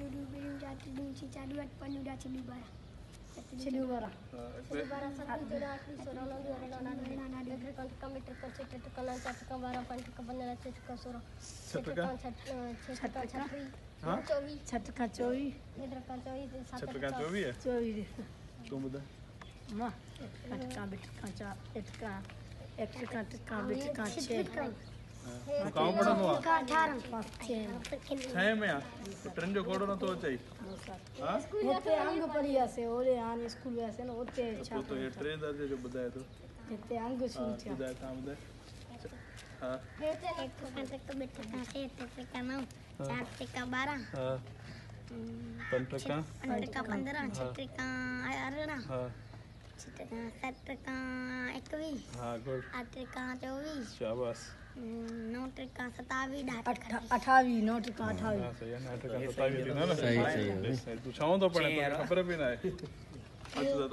Dudu biru jatuh dulu cica dua panu dah cili bara. Cili bara. Cili bara satu jodoh asli sorang lalu orang nana ada kan meter kan cek kan lancar kan bara pan kan bandara cek kan sorang. Cek kan छतरी हाँ छत का चोई इधर का चोई छत का चोवी है चोई तुम बता मां का बिट का चा एक का बिट का छे तो काउ पड़ा हुआ का 18 छह में आ ट्रेन जो कोडो न तो चाहिए हां होते अंग परिया से ओरे आन स्कूल वैसे न होते अच्छा तो ये ट्रेन दर्जे जो बताया तो होते अंग शुरू थे बताया था बताया हां एक तो बेटा का से एक का 9 4 का 12 हां 15 का 15 6 का 18 हां 7 का 21 हां गुड 8 का 24 शाबाश 9 का 27 28 9 का 28 हां सही है 9 का 27 थी ना सही तू छाऊं तो पड़े तो खबर भी ना है अच्छा तो